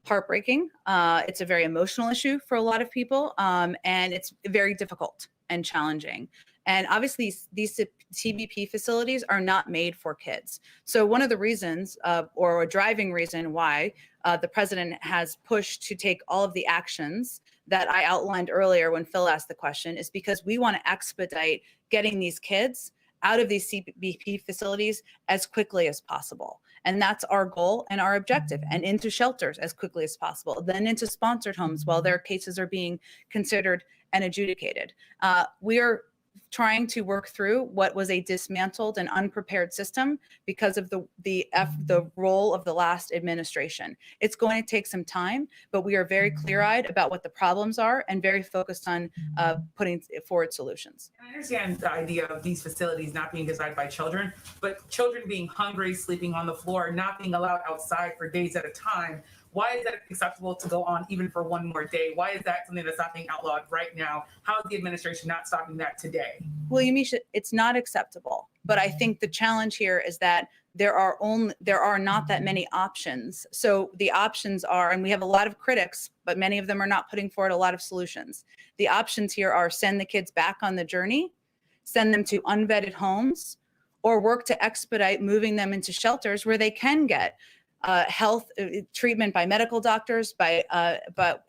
E: heartbreaking. It's a very emotional issue for a lot of people, and it's very difficult and challenging. And obviously, these TBP facilities are not made for kids. So one of the reasons, or a driving reason why the president has pushed to take all of the actions that I outlined earlier when Phil asked the question, is because we want to expedite getting these kids out of these CBP facilities as quickly as possible. And that's our goal and our objective, and into shelters as quickly as possible, then into sponsored homes while their cases are being considered and adjudicated. We are trying to work through what was a dismantled and unprepared system because of the role of the last administration. It's going to take some time, but we are very clear-eyed about what the problems are and very focused on putting forward solutions.
N: I understand the idea of these facilities not being designed by children, but children being hungry, sleeping on the floor, not being allowed outside for days at a time. Why is that acceptable to go on even for one more day? Why is that something that's not being outlawed right now? How is the administration not stopping that today?
E: Well, Yamisha, it's not acceptable. But I think the challenge here is that there are not that many options. So the options are, and we have a lot of critics, but many of them are not putting forward a lot of solutions. The options here are send the kids back on the journey, send them to unvetted homes, or work to expedite moving them into shelters where they can get health treatment by medical doctors, by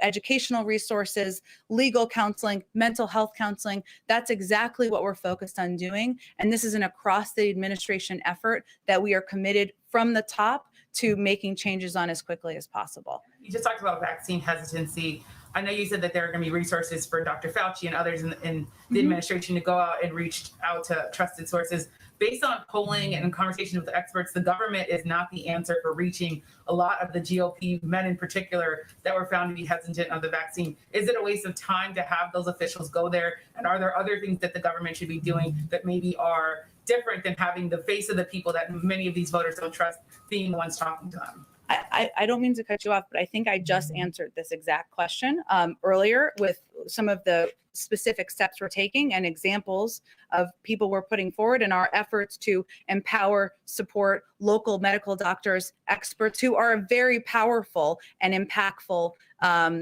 E: educational resources, legal counseling, mental health counseling. That's exactly what we're focused on doing. And this is an across the administration effort that we are committed from the top to making changes on as quickly as possible.
N: You just talked about vaccine hesitancy. I know you said that there are going to be resources for Dr. Fauci and others in the administration to go out and reach out to trusted sources. Based on polling and conversations with experts, the government is not the answer for reaching a lot of the GOP men in particular that were found to be hesitant of the vaccine. Is it a waste of time to have those officials go there? And are there other things that the government should be doing that maybe are different than having the face of the people that many of these voters don't trust being the ones talking to them?
E: I don't mean to cut you off, but I think I just answered this exact question earlier with some of the specific steps we're taking and examples of people we're putting forward in our efforts to empower, support local medical doctors, experts who are very powerful and impactful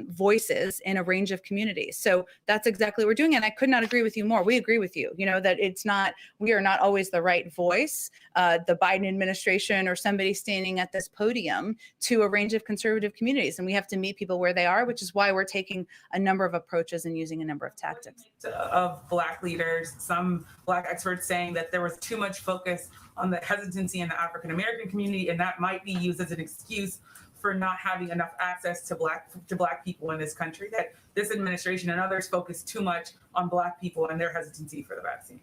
E: voices in a range of communities. So that's exactly what we're doing. And I could not agree with you more. We agree with you, that we are not always the right voice, the Biden administration or somebody standing at this podium to a range of conservative communities. And we have to meet people where they are, which is why we're taking a number of approaches and using a number of tactics.
N: Of Black leaders, some Black experts saying that there was too much focus on the hesitancy in the African American community, and that might be used as an excuse for not having enough access to Black people in this country, that this administration and others focus too much on Black people and their hesitancy for the vaccine.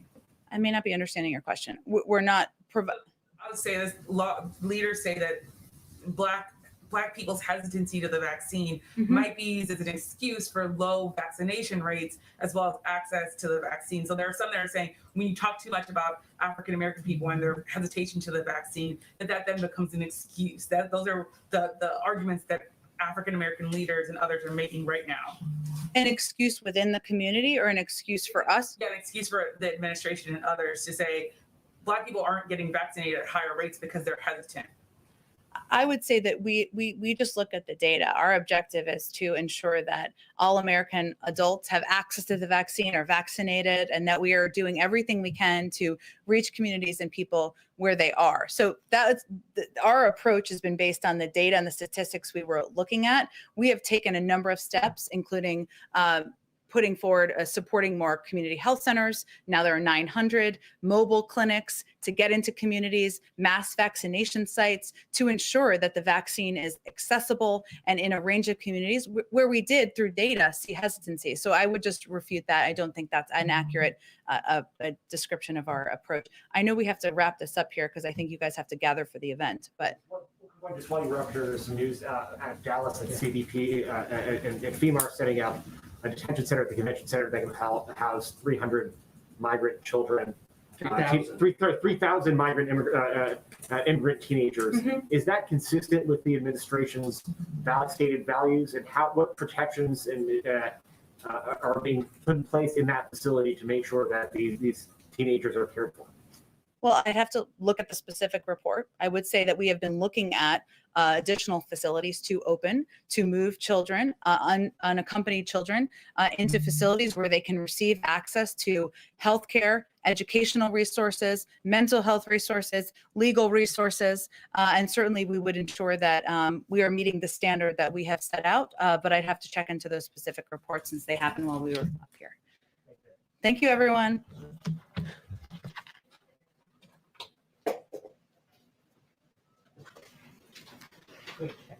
E: I may not be understanding your question. We're not.
N: I would say this, leaders say that Black people's hesitancy to the vaccine might be used as an excuse for low vaccination rates as well as access to the vaccine. So there are some that are saying when you talk too much about African American people and their hesitation to the vaccine, that then becomes an excuse. Those are the arguments that African American leaders and others are making right now.
E: An excuse within the community or an excuse for us?
N: Yeah, an excuse for the administration and others to say Black people aren't getting vaccinated at higher rates because they're hesitant.
E: I would say that we just look at the data. Our objective is to ensure that all American adults have access to the vaccine, are vaccinated, and that we are doing everything we can to reach communities and people where they are. So that's our approach has been based on the data and the statistics we were looking at. We have taken a number of steps, including putting forward supporting more community health centers. Now there are 900 mobile clinics to get into communities, mass vaccination sites to ensure that the vaccine is accessible and in a range of communities where we did through data see hesitancy. So I would just refute that. I don't think that's an accurate a description of our approach. I know we have to wrap this up here because I think you guys have to gather for the event, but.
F: Just while you're up here, there's some news at Dallas at CBP and FEMA are setting up a detention center at the convention center that can house 300 migrant children, 3,000 migrant immigrant teenagers. Is that consistent with the administration's stated values, and what protections are being put in place in that facility to make sure that these teenagers are cared for?
E: Well, I'd have to look at the specific report. I would say that we have been looking at additional facilities to open, to move children, unaccompanied children, into facilities where they can receive access to healthcare, educational resources, mental health resources, legal resources, and certainly we would ensure that we are meeting the standard that we have set out, but I'd have to check into those specific reports since they happened while we were up here. Thank you, everyone.
F: Good catch.